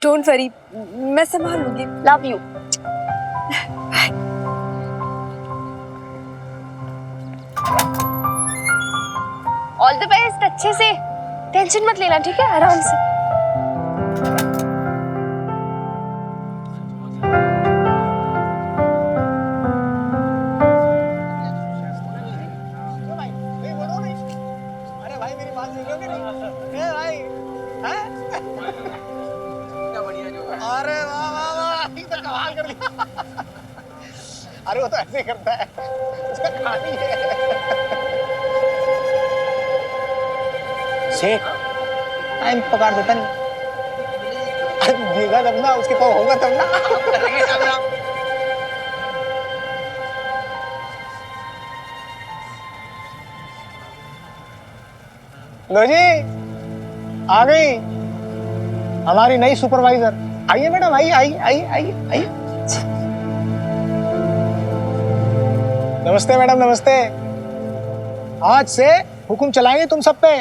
Don't worry, मैं संभाल लूंगी। Love you. All the best, अच्छे से, टेंशन मत लेना, ठीक है, आराम से। अरे भाई मेरी बात सुन लोगे नहीं? ए भाई, हैं? क्या बढ़िया जो है। अरे वाह वाह वाह, ये तो कमाल कर दिया। अरे वो तो ऐसे ही करता है, उसका कहानी है। शेख टाइम पकड़ देता नहीं, देगा तब ना, उसके पास होगा तब ना। लो जी, आ गई हमारी नई सुपरवाइजर। आइए मैडम, आइए आइए आइए आइए आइए। नमस्ते मैडम, नमस्ते। आज से हुक्म चलाएंगे तुम सब पे।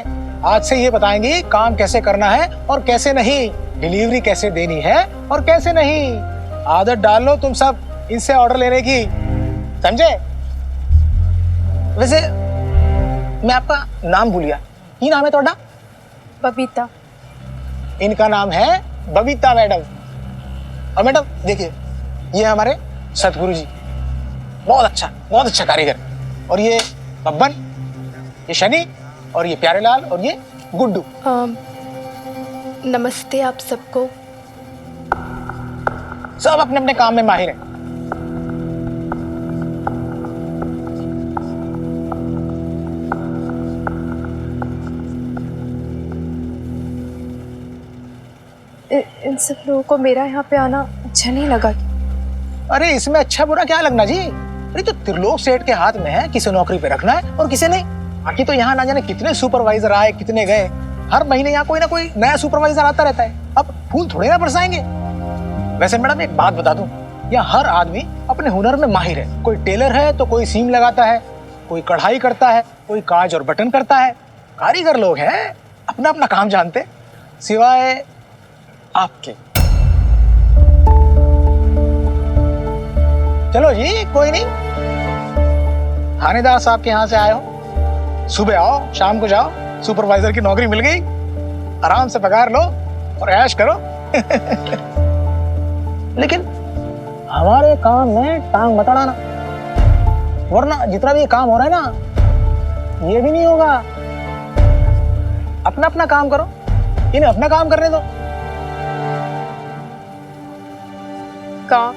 आज से ये बताएंगी काम कैसे करना है और कैसे नहीं, डिलीवरी कैसे देनी है और कैसे नहीं। आदत डाल लो तुम सब इनसे ऑर्डर लेने की, समझे? वैसे मैं आपका नाम भूल गया, की नाम है ਤੁਹਾਡਾ? बबीता। इनका नाम है बबीता मैडम। और मैडम देखिए, ये हमारे सतगुरु जी, बहुत अच्छा कारीगर। और ये बब्बन, ये शनि, और ये प्यारेलाल, और ये गुड्डू। नमस्ते आप सबको। सब अपने अपने काम में माहिर हैं। इन सब लोगों को मेरा यहाँ पे आना अच्छा नहीं लगा। अरे इसमें अच्छा बुरा क्या लगना जी? अरे तो त्रिलोक सेठ के हाथ में है किसे नौकरी पे रखना है और किसे नहीं। बाकी तो यहाँ ना जाने कितने सुपरवाइजर आए, कितने गए। हर महीने यहाँ कोई ना कोई नया सुपरवाइजर आता रहता है। अब फूल थोड़े ना बरसाएंगे। वैसे मैडम एक बात बता दूं, यहाँ हर आदमी अपने हुनर में माहिर है। कोई टेलर है तो कोई सीम लगाता है, कोई कढ़ाई करता है, कोई काज और बटन करता है। कारीगर लोग हैं, अपना अपना काम जानते, सिवाय आपके। चलो जी, कोई नहीं, थानेदार साहब के यहाँ से आए हो, सुबह आओ शाम को जाओ, सुपरवाइजर की नौकरी मिल गई, आराम से पगार लो और ऐश करो। लेकिन हमारे काम में टांग मत अड़ाना, वरना जितना भी काम हो रहा है ना, ये भी नहीं होगा। अपना अपना काम करो, इन्हें अपना काम करने दो। काम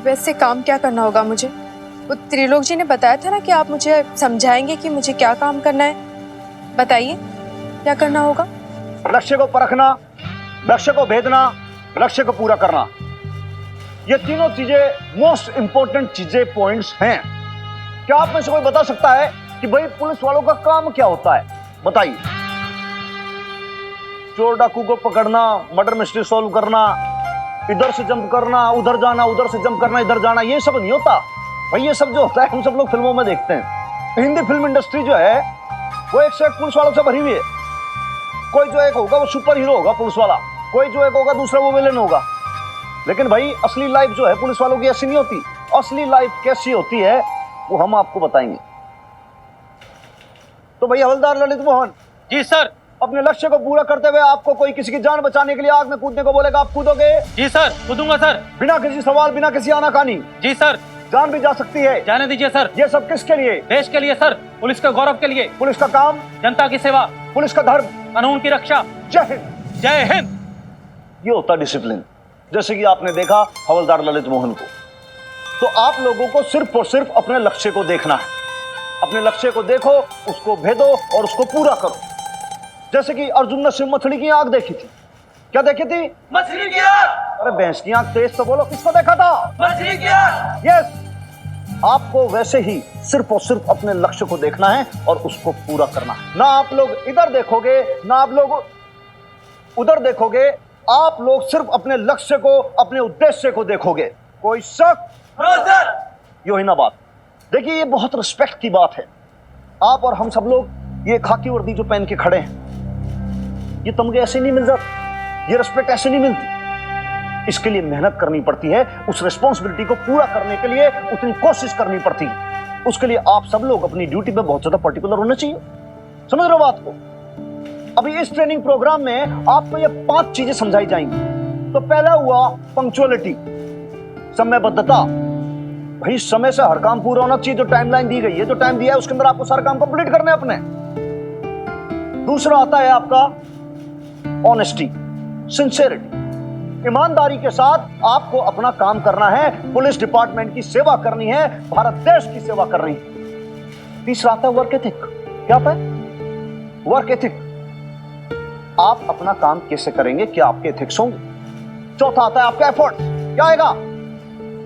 वैसे काम क्या करना होगा मुझे? वो त्रिलोक जी ने बताया था ना कि आप मुझे समझाएंगे कि मुझे क्या काम करना है। बताइए क्या करना होगा? लक्ष्य को परखना, लक्ष्य को भेदना, लक्ष्य को पूरा करना, ये तीनों चीजें मोस्ट इंपॉर्टेंट चीजें, पॉइंट्स हैं। क्या आप में से कोई बता सकता है कि भाई पुलिस वालों का काम क्या होता है? बताइए। चोर डाकू को पकड़ना, मर्डर मिस्ट्री सॉल्व करना, इधर से जंप करना, उधर जाना, उधर से जंप करना, इधर जाना, ये सब नहीं होता भाई। ये सब जो होता है हम सब लोग फिल्मों में देखते हैं। हिंदी फिल्म इंडस्ट्री जो है वो एक से एक पुलिस वालों से भरी हुई है। कोई जो एक होगा वो सुपर हीरो होगा पुलिस वाला, कोई जो एक होगा दूसरा वो विलेन होगा। लेकिन भाई असली लाइफ जो है पुलिस वालों की ऐसी नहीं होती। असली लाइफ कैसी होती है वो हम आपको बताएंगे। तो भाई हवलदार ललित मोहन जी सर। अपने लक्ष्य को पूरा करते हुए आपको कोई किसी की जान बचाने के लिए आग में कूदने को बोलेगा, आप कूदोगे? जी सर, कूदूंगा सर। बिना किसी सवाल, बिना किसी आनाकानी? जी सर। जान भी जा सकती है? जाने दीजिए सर। ये सब किसके लिए? देश के लिए सर, पुलिस के गौरव के लिए। पुलिस का काम? जनता की सेवा। पुलिस का धर्म? कानून की रक्षा। जय हिंद। जय हिंद। ये होता डिसिप्लिन। जैसे कि आपने देखा हवलदार ललित मोहन को, तो आप लोगों को सिर्फ और सिर्फ अपने लक्ष्य को देखना है। अपने लक्ष्य को देखो, उसको भेदो और उसको पूरा करो। जैसे कि अर्जुन ने सिंह मछली की आंख देखी थी। क्या देखी थी? मछली की आंख। अरे भैंस की आंख, तेज तो बोलो, किसको देखा था? मछली की आंख। यस, आपको वैसे ही सिर्फ और सिर्फ अपने लक्ष्य को देखना है और उसको पूरा करना है। ना आप लोग इधर देखोगे, ना आप लोग उधर देखोगे, आप लोग सिर्फ अपने लक्ष्य को, अपने उद्देश्य को देखोगे। कोई शक? यो ही ना बात। देखिए ये बहुत रिस्पेक्ट की बात है। आप और हम सब लोग ये खाकी वर्दी जो पहन के खड़े हैं, ये तमगे ऐसे नहीं मिल जाते, ये रिस्पेक्ट ऐसे नहीं मिलती। इसके लिए मेहनत करनी पड़ती है, उस रिस्पॉन्सिबिलिटी को पूरा करने के लिए उतनी कोशिश करनी पड़ती है। उसके लिए आप सब लोग अपनी ड्यूटी पे बहुत ज्यादा पर्टिकुलर होना चाहिए। समझ रहे हो बात को? अभी इस ट्रेनिंग प्रोग्राम में आपको ये 5 चीजें समझाई जाएंगी। तो पहला हुआ पंक्चुअलिटी, समयबद्धता। भाई समय से हर काम पूरा होना चाहिए। जो टाइमलाइन दी गई है, जो टाइम दिया है, उसके अंदर आपको सारे काम कंप्लीट करने हैं अपने। दूसरा आता है आपका ऑनेस्टी, सिंसेरिटी। ईमानदारी के साथ आपको अपना काम करना है, पुलिस डिपार्टमेंट की सेवा करनी है, भारत देश की सेवा करनी है। तीसरा आता है वर्क एथिक। क्या आता है? Work ethic. आप अपना काम कैसे करेंगे, क्या आपके एथिक्स होंगे। चौथा आता है आपका एफर्ट्स। क्या आएगा?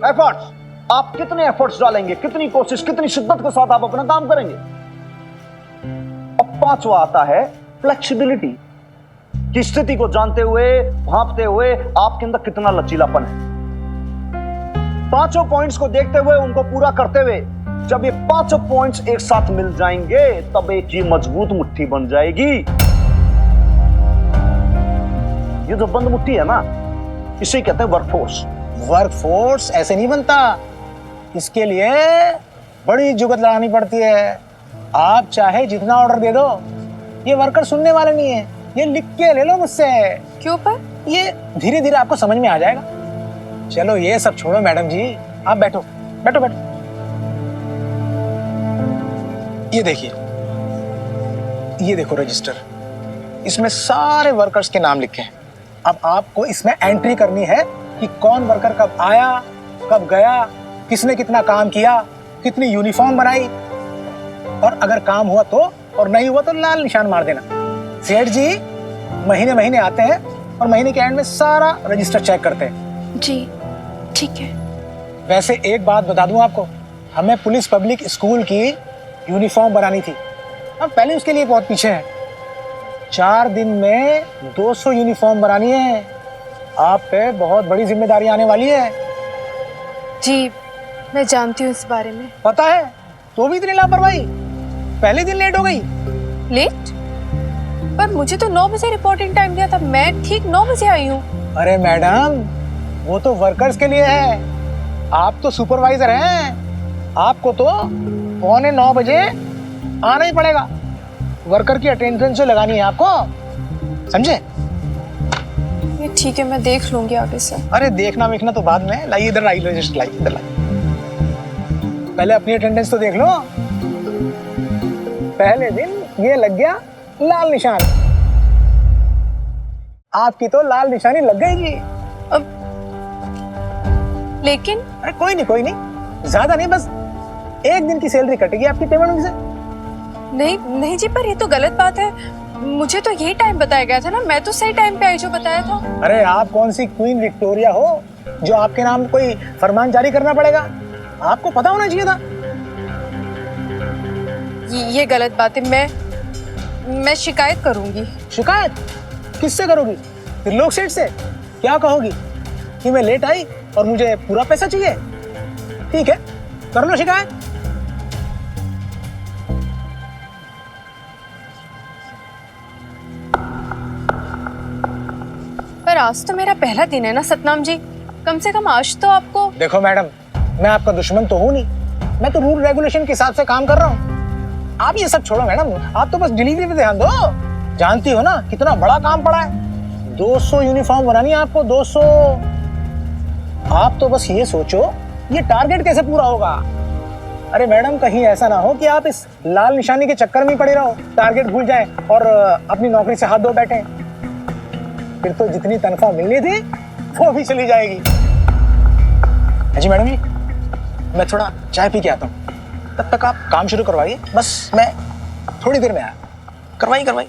एफर्ट्स। आप कितने एफर्ट्स डालेंगे, कितनी कोशिश, कितनी शिद्दत के साथ आप अपना काम करेंगे। अब पांचवा आता है फ्लेक्सिबिलिटी, की स्थिति को जानते हुए, भांपते हुए आपके अंदर कितना लचीलापन है। पांचों पॉइंट्स को देखते हुए, उनको पूरा करते हुए, जब ये पांचों पॉइंट्स एक साथ मिल जाएंगे तब एक ये मजबूत मुट्ठी बन जाएगी। ये जो बंद मुट्ठी है ना, इसे कहते हैं वर्कफोर्स। वर्कफोर्स ऐसे नहीं बनता, इसके लिए बड़ी जुगत लगानी पड़ती है। आप चाहे जितना ऑर्डर दे दो, ये वर्कर सुनने वाले नहीं है। ये लिख के ले लो मुझसे। क्यों पर? ये धीरे धीरे आपको समझ में आ जाएगा। चलो ये सब छोड़ो मैडम जी, आप बैठो बैठो बैठो। ये देखिए, ये देखो रजिस्टर, इसमें सारे वर्कर्स के नाम लिखे हैं। अब आपको इसमें एंट्री करनी है कि कौन वर्कर कब आया, कब गया, किसने कितना काम किया, कितनी यूनिफॉर्म बनाई, और अगर काम हुआ तो, और नहीं हुआ तो लाल निशान मार देना। सेठ जी महीने महीने आते हैं और महीने के एंड में सारा रजिस्टर चेक करते हैं। जी ठीक है। वैसे एक बात बता दूं आपको, हमें पुलिस पब्लिक स्कूल की यूनिफॉर्म बनानी थी। हम पहले उसके लिए बहुत पीछे हैं। 4 दिन में 200 यूनिफॉर्म बनानी है। आप पे बहुत बड़ी जिम्मेदारी आने वाली है। जी मैं जानती हूँ इस बारे में। पता है, तो भी इतनी लापरवाही, पहले दिन लेट हो गई। लेट? पर मुझे तो 9 बजे रिपोर्टिंग टाइम दिया था, मैं ठीक 9 बजे आई हूँ। अरे मैडम, वो तो वर्कर्स के लिए है, आप तो सुपरवाइजर हैं। आपको तो 8:45 बजे आना ही पड़ेगा। वर्कर की अटेंडेंस जो लगानी है आपको, समझे? ये ठीक है, मैं देख लूंगी आगे से। अरे देखना वेखना तो बाद में। लाइए इधर, लाइए रजिस्टर, लाइए इधर, लाइए। पहले अपनी अटेंडेंस तो देख लो। पहले दिन ये लग गया लाल निशान। आपकी तो लाल निशानी लग गई जी। अब लेकिन अरे कोई नहीं, ज्यादा नहीं, बस 1 दिन की सैलरी कटेगी आपकी पेमेंट में से। नहीं नहीं जी, पर ये तो गलत बात है। मुझे तो यही टाइम बताया गया था ना, मैं तो सही टाइम पे आई जो बताया था। अरे आप कौन सी क्वीन विक्टोरिया हो जो आपके नाम कोई फरमान जारी करना पड़ेगा? आपको पता होना चाहिए था। ये गलत बात है। मैं शिकायत करूंगी। शिकायत किससे करोगी? त्रिलोक सेठ से? क्या कहोगी कि मैं लेट आई और मुझे पूरा पैसा चाहिए? ठीक है, कर लो शिकायत। पर आज तो मेरा पहला दिन है ना सतनाम जी, कम से कम आज तो आपको। देखो मैडम, मैं आपका दुश्मन तो हूँ नहीं, मैं तो रूल रेगुलेशन के हिसाब से काम कर रहा हूँ। आप ये सब छोड़ो मैडम, आप तो बस डिलीवरी पे ध्यान दो। जानती हो ना कितना बड़ा काम पड़ा है। 200 यूनिफॉर्म बनानी है आपको, 200। आप तो बस ये सोचो ये टारगेट कैसे पूरा होगा। अरे मैडम, कहीं ऐसा ना हो कि आप इस लाल निशानी के चक्कर में ही पड़े रहो, टारगेट भूल जाए और अपनी नौकरी से हाथ धो बैठे। फिर तो जितनी तनख्वाह मिलनी थी वो भी चली जाएगी। जी मैडम जी, मैं थोड़ा चाय पी के आता हूँ, तब तक आप काम शुरू करवाइए। बस मैं थोड़ी देर में आया। करवाइए।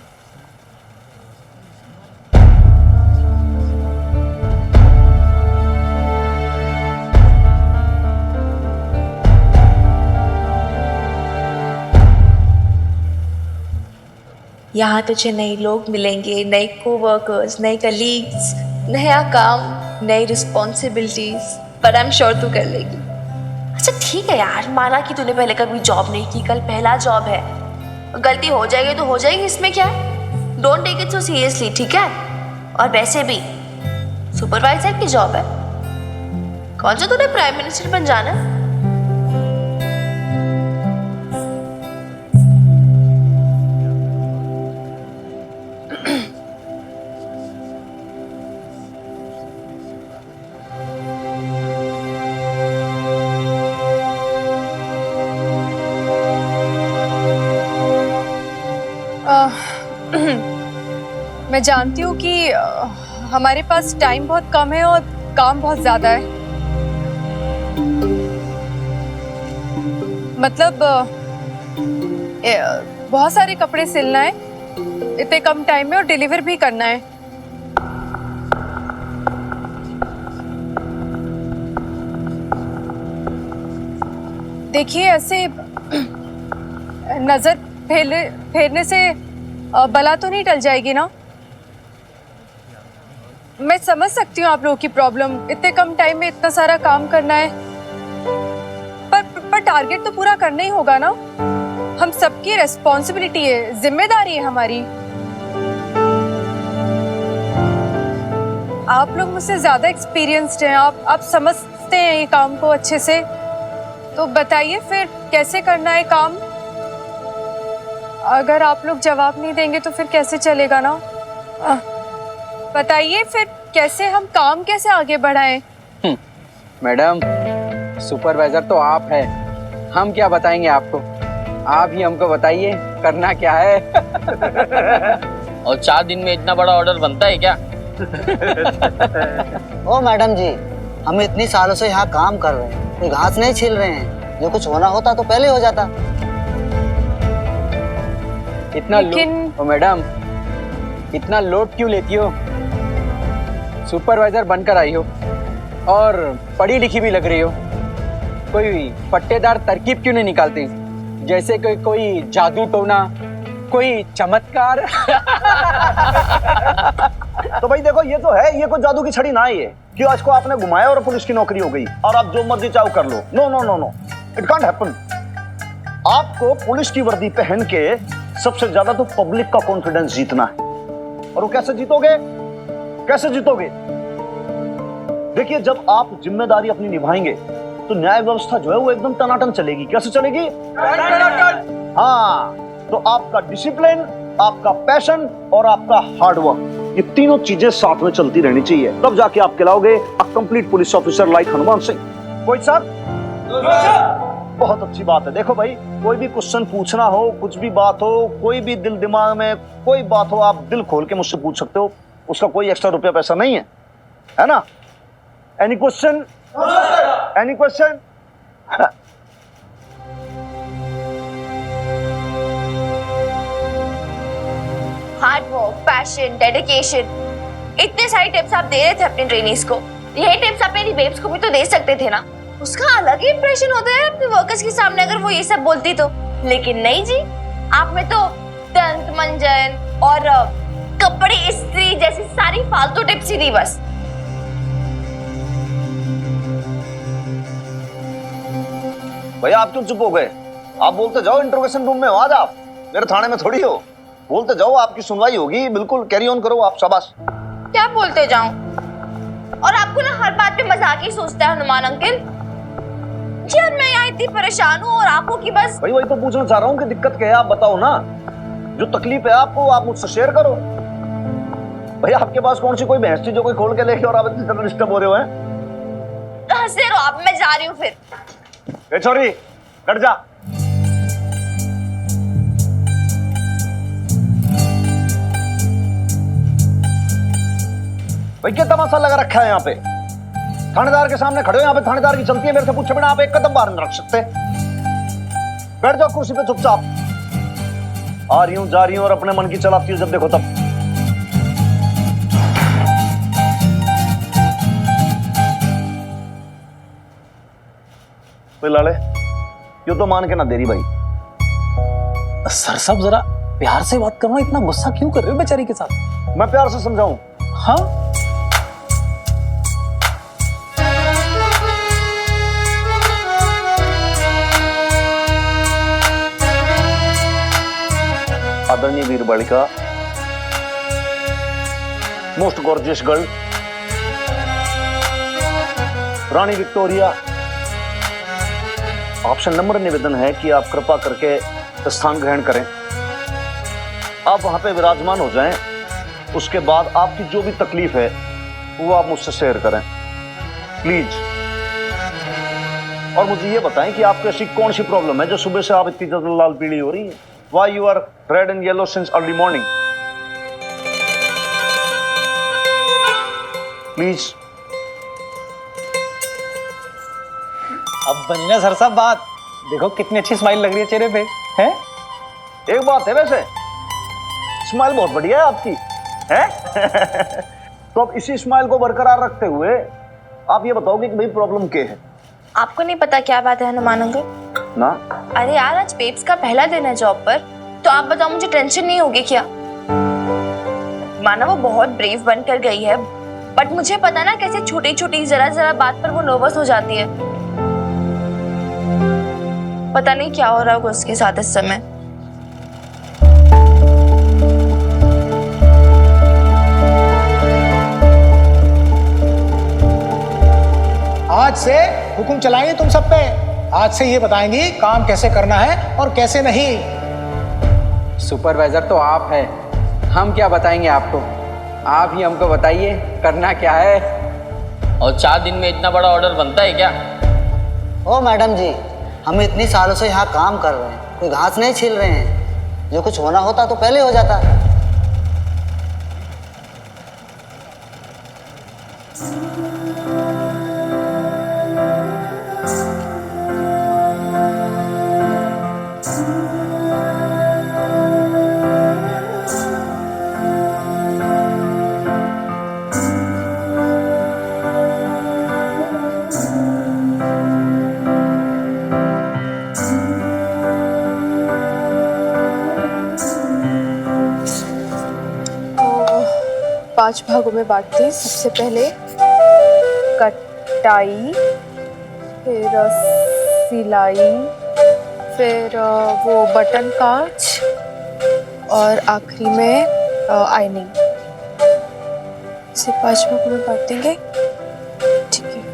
यहाँ तुझे नए लोग मिलेंगे, नए कोवर्कर्स, नए कलीग्स, नया काम, नई रिस्पॉन्सिबिलिटीज, पर आई एम श्योर तू कर लेगी। अच्छा ठीक है यार, माना कि तूने पहले कभी जॉब नहीं की, कल पहला जॉब है, गलती हो जाएगी तो हो जाएगी, इसमें क्या है। Don't take it so seriously, ठीक है। और वैसे भी सुपरवाइजर की जॉब है। कौन सा तूने प्राइम मिनिस्टर बन जाना है? मैं जानती हूँ कि हमारे पास टाइम बहुत कम है और काम बहुत ज्यादा है। मतलब बहुत सारे कपड़े सिलना है इतने कम टाइम में और डिलीवर भी करना है। देखिए ऐसे नजर फेरने से बला तो नहीं टल जाएगी ना। मैं समझ सकती हूँ आप लोगों की प्रॉब्लम, इतने कम टाइम में इतना सारा काम करना है, पर टारगेट तो पूरा करना ही होगा ना। हम सबकी रिस्पॉन्सिबिलिटी है, जिम्मेदारी है हमारी। आप लोग मुझसे ज्यादा एक्सपीरियंस्ड हैं, आप समझते हैं ये काम को अच्छे से। तो बताइए फिर कैसे करना है काम। अगर आप लोग जवाब नहीं देंगे तो फिर कैसे चलेगा ना। बताइए फिर कैसे हम काम कैसे आगे बढ़ाएं। मैडम, सुपरवाइजर तो आप है, हम क्या बताएंगे आपको। आप ही हमको बताइए करना क्या है। और 4 दिन में इतना बड़ा ऑर्डर बनता है क्या? ओ मैडम जी, हम इतनी सालों से यहाँ काम कर रहे हैं, कोई घास नहीं छील रहे हैं। जो कुछ होना होता तो पहले हो जाता। इतना लेकिन- ओ मैडम, इतना लोड क्यों लेती हो? सुपरवाइजर बनकर आई हो और पढ़ी लिखी भी लग रही हो, कोई पट्टेदार तरकीब क्यों नहीं निकालती? जैसे कोई जादू टोना, कोई चमत्कार। तो भाई देखो, ये तो है, ये कोई जादू की छड़ी ना ही है कि आज को आपने घुमाया और पुलिस की नौकरी हो गई और आप जो मर्जी चाहो कर लो। No no no no, it can't happen. आपको पुलिस की वर्दी पहन के सबसे ज्यादा तो पब्लिक का कॉन्फिडेंस जीतना है। और वो कैसे जीतोगे? कैसे जीतोगे? देखिए, जब आप जिम्मेदारी अपनी निभाएंगे तो न्याय व्यवस्था जो है वो एकदम टनाटन चलेगी। कैसे चलेगी? हाँ, तो आपका डिसिप्लिन, आपका पैशन और आपका हार्डवर्क, ये तीनों चीजें साथ में चलती रहनी चाहिए, तब जाके आप कहलाओगे a complete police officer like Hanuman Singh. कोई साहब? बहुत अच्छी बात है। देखो भाई, कोई भी क्वेश्चन पूछना हो, कुछ भी बात हो, कोई भी दिल दिमाग में कोई बात हो, आप दिल खोल के मुझसे पूछ सकते हो। उसका कोई एक्स्ट्रा रुपया पैसा नहीं है ना? Any question? Any question? Hard work, passion, dedication, इतने सारे टिप्स आप दे रहे थे अपने ट्रेनीज को। यही टिप्स आप मेरी बेब्स को भी तो दे सकते थे ना। उसका अलग ही इंप्रेशन होता है अपने वर्कर्स के सामने अगर वो ये सब बोलती तो। लेकिन नहीं जी, आप में तो दंत मंजन और कपड़े इस्त्री जैसी सारी फालतू टिप्स ही दी बस। भैया आप क्यों चुप हो गए? आप बोलते जाओ, इंटरोगेशन रूम में हो आज आप, मेरे थाने में थोड़ी हो। बोलते जाओ, आपकी सुनवाई होगी। बिल्कुल कैरी ऑन करो आप, शाबाश। क्या बोलते जाऊं? और आपको ना हर बात पे मजाक ही सोचता है हनुमान अंकल जी। और मैं यहाँ इतनी परेशान हूँ और आपको की बस। भाई वही तो पूछना चाह रहा हूँ कि दिक्कत क्या है, आप बताओ ना। जो तकलीफ है आपको, आप मुझसे शेयर करो। भैया आपके पास कौन सी कोई भैंस थी जो कोई खोल के लेके और आप इतनी तरह डिस्टर्ब हो रहे हो? हैं हंसते रहो आप, मैं जा रही हूँ फिर। ए छोरी, हट जा। भाई क्या तमाशा लगा रखा है यहाँ पे? थानेदार के सामने खड़े हो, यहाँ पे थानेदार की चलती है, मेरे से पूछे बिना आप एक कदम बाहर नहीं रख सकते। बैठ जाओ कुर्सी पे चुपचाप। आ रही हूँ, जा रही हूँ और अपने मन की चलाती हूँ जब देखो तब। लाले, यूं तो मान के ना दे रही भाई। सर साहब जरा प्यार से बात करो, इतना गुस्सा क्यों कर रहे हो बेचारी के साथ? मैं प्यार से समझाऊं? हाँ, आदरणीय वीर बालिका, मोस्ट गॉर्जियस गर्ल, रानी विक्टोरिया, आपसे नम्र निवेदन है कि आप कृपा करके स्थान ग्रहण करें। आप वहां पे विराजमान हो जाएं। उसके बाद आपकी जो भी तकलीफ है वो आप मुझसे शेयर करें प्लीज। और मुझे ये बताएं कि आपको ऐसी कौन सी प्रॉब्लम है जो सुबह से आप इतनी ज्यादा लाल पीली हो रही है? Why you are red and yellow since early morning? Please. अब बनी ना सर साहब बात। देखो कितनी अच्छी स्माइल लग रही है चेहरे पे, हैं? एक बात है वैसे, स्माइल बहुत बढ़िया है आपकी, है? तो अब इसी स्माइल को बरकरार रखते हुए आप ये बताओगे कि भाई प्रॉब्लम क्या है? आपको नहीं पता क्या बात है हनुमान अंकल? ना? अरे यार, आज बेब्स का पहला दिन है जॉब पर, तो आप बताओ मुझे टेंशन नहीं होगी क्या? माना वो बहुत ब्रेव बनकर गई है, बट मुझे पता ना कैसे छोटी छोटी जरा जरा बात पर वो नर्वस हो जाती है। पता नहीं क्या हो रहा होगा उसके साथ इस समय। आज से हुक्म चलाएंगे तुम सब पे। आज से ये बताएंगी काम कैसे करना है और कैसे नहीं। सुपरवाइजर तो आप है, हम क्या बताएंगे आपको? आप ही हमको बताइए करना क्या है। और 4 दिन में इतना बड़ा ऑर्डर बनता है क्या? ओ मैडम जी, हम इतनी सालों से यहाँ काम कर रहे हैं, कोई घास नहीं छील रहे हैं। जो कुछ होना होता तो पहले हो जाता। तो 5 भागों में बांटती हूँ। सबसे पहले कटाई, फिर सिलाई, फिर वो बटन काज और आखिरी में आइनिंग। इसे 5 भागों में बांट देंगे, ठीक है।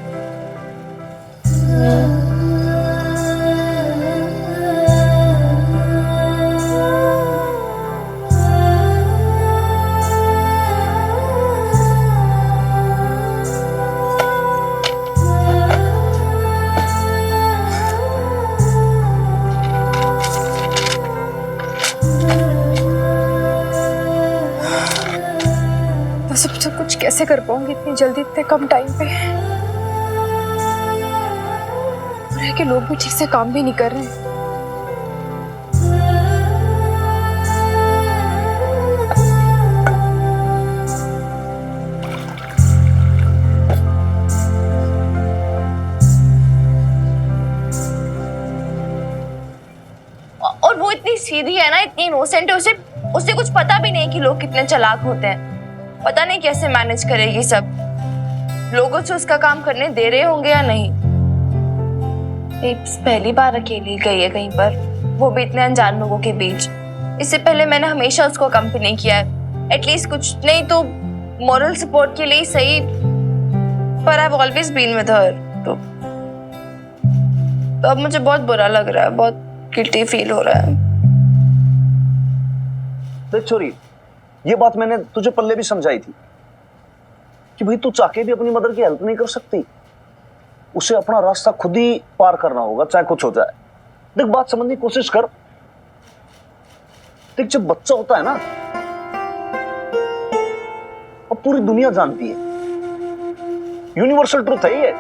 तो सब कुछ कैसे कर पाऊंगी इतनी जल्दी, इतने कम टाइम पे? रह के लोग भी ठीक से काम भी नहीं कर रहे हैं। और वो इतनी सीधी है ना, इतनी इनोसेंट है, उसे उसे कुछ पता भी नहीं कि लोग कितने चालाक होते हैं। पता नहीं कैसे मैनेज करेगी सब। लोगों से उसका काम करने दे रहे होंगे या नहीं। बेब्स पहली बार अकेली गई है कहीं पर, वो भी इतने अनजान लोगों के बीच। इससे पहले मैंने हमेशा उसको अकम्पनी किया है, एटलीस्ट कुछ नहीं तो मॉरल सपोर्ट के लिए सही, पर I have always been with her. तो अब मुझे बहुत बुरा लग रहा है, बहुत गिल्टी फील हो रहा है। देख छोरी, ये बात मैंने तुझे पहले भी समझाई थी कि भाई तू चाहे भी अपनी मदर की हेल्प नहीं कर सकती। उसे अपना रास्ता खुद ही पार करना होगा, चाहे कुछ हो जाए। देख, बात समझने की कोशिश कर। देख, जब बच्चा होता है ना, अब पूरी दुनिया जानती है, यूनिवर्सल ट्रूथ है ये।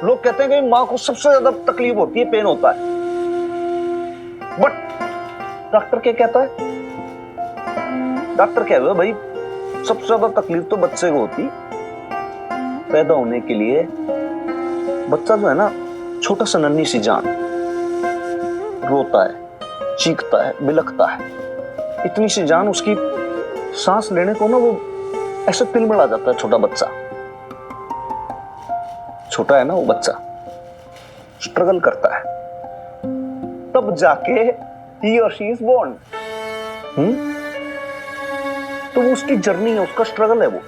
लोग कहते हैं कि मां को सबसे ज्यादा तकलीफ होती है, पेन होता है, बट डॉक्टर क्या कहता है? डॉक्टर कह रहे हो भाई सबसे ज्यादा तकलीफ तो बच्चे को होती। पैदा होने के लिए बच्चा जो है ना, छोटा सा नन्ही सी जान, रोता है, चीखता है, बिलखता है। इतनी सी जान, उसकी सांस लेने को ना वो ऐसे तिलमिला जाता है। छोटा बच्चा, छोटा है ना वो बच्चा, स्ट्रगल करता है, तब जाके he or she is born। तो वो उसकी जर्नी है, उसका स्ट्रगल है वो।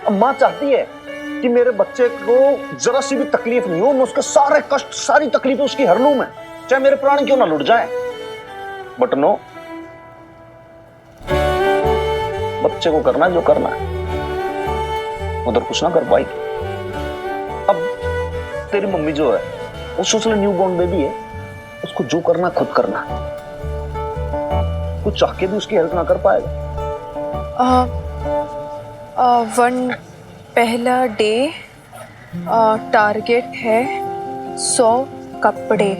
अब मां चाहती है कि मेरे बच्चे को जरा सी भी तकलीफ नहीं हो, मैं उसके सारे कष्ट सारी तकलीफें उसकी हर लूं मैं, चाहे मेरे प्राण क्यों ना लुट जाए। बट नो, बच्चे को करना जो करना है, उधर कुछ ना कर पाई। अब तेरी मम्मी जो है वो सोच ले न्यू बॉर्न बेबी है, उसको जो करना खुद करना, कुछ चाह के भी उसकी हेल्प ना कर पाएगा। वन पहला डे, टारगेट है 100 कपड़े।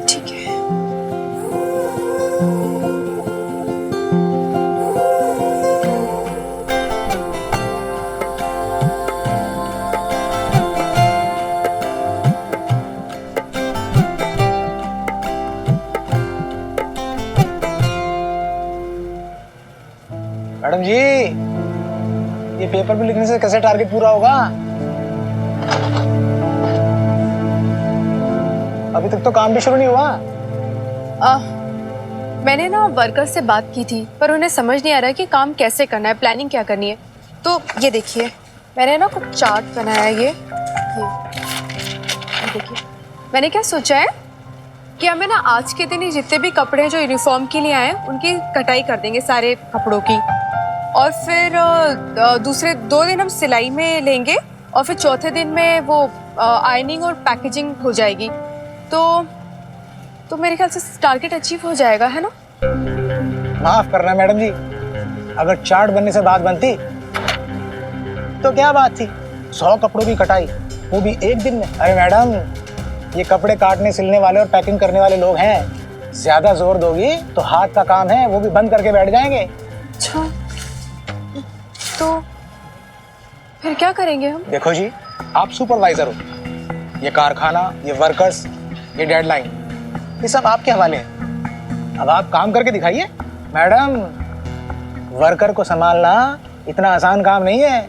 ठीक है। मैडम जी, ये पेपर पे लिखने से कैसे टारगेट पूरा होगा? अभी तक तो काम भी शुरू नहीं हुआ। मैंने ना वर्कर से बात की थी, पर उन्हें समझ नहीं आ रहा है कि काम कैसे करना है, प्लानिंग क्या करनी है। तो ये देखिए, मैंने ना कुछ चार्ट बनाया है। ये देखिए, मैंने क्या सोचा है कि हमें ना आज के दिन ही जितने भी कपड़े जो यूनिफॉर्म के लिए आए उनकी कटाई कर देंगे, सारे कपड़ों की। और फिर दूसरे 2 दिन हम सिलाई में लेंगे और फिर चौथे दिन में वो आयनिंग और पैकेजिंग हो जाएगी। तो मेरे ख्याल से टारगेट अचीव हो जाएगा, है ना? माफ करना मैडम जी, अगर चार्ट बनने से बात बनती तो क्या बात थी, 100 कपड़ों की कटाई, वो भी एक दिन में। अरे मैडम, ये कपड़े काटने सिलने वाले और पैकिंग करने वाले लोग हैं, ज्यादा जोर दोगी तो हाथ का काम है वो भी बंद करके बैठ जाएंगे। अच्छा, तो फिर क्या करेंगे हम? देखो जी, आप सुपरवाइजर हो, ये कारखाना, ये वर्कर्स, ये डेडलाइन, ये सब आपके हवाले है। अब आप काम करके दिखाइए। मैडम, वर्कर को संभालना इतना आसान काम नहीं है।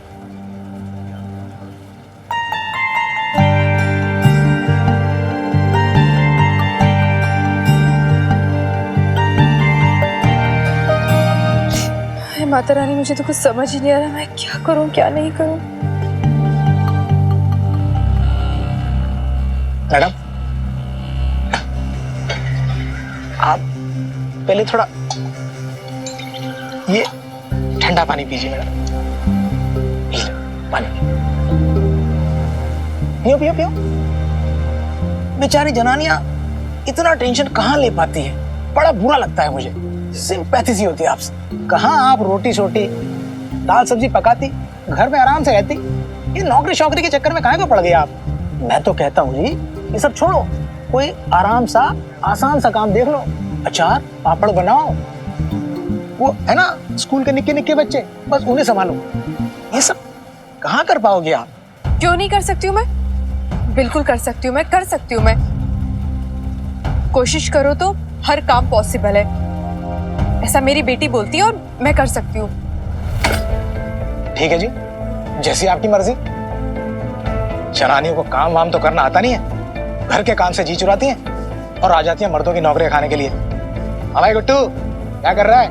माता रानी, मुझे तो कुछ समझ ही नहीं आ रहा, मैं क्या करूं क्या नहीं करूं। मैडम, आप पहले थोड़ा ये ठंडा पानी पीजिए मैडम। पानी पियो पियो पियो। बेचारी जनानियां इतना टेंशन कहाँ ले पाती है, बड़ा बुरा लगता है मुझे, सिंपैथी सी होती है आपसे। कहाँ आप रोटी शोटी दाल सब्जी पकाती, घर में आराम से रहती, ये नौकरी शौकरी के चक्कर में कहाँ को पड़ गए आप? मैं तो कहता हूँ जी, ये सब छोड़ो, कोई आराम सा आसान सा काम देख लो, अचार पापड़ बनाओ, वो है ना स्कूल के निक्के निक्के बच्चे, बस उन्हें संभालो। ये सब कहाँ कर पाओगे आप? क्यों नहीं कर सकती हूँ मैं? बिल्कुल कर सकती हूँ मैं, कर सकती हूँ मैं। कोशिश करो तो हर काम पॉसिबल है, ऐसा मेरी बेटी बोलती है और मैं कर सकती हूँ। ठीक है जी, जैसी आपकी मर्जी। जनानियों को काम वाम तो करना आता नहीं है, घर के काम से जी चुराती हैं और आ जाती हैं मर्दों की नौकरी खाने के लिए। हमारे गुट्टू क्या कर रहा है?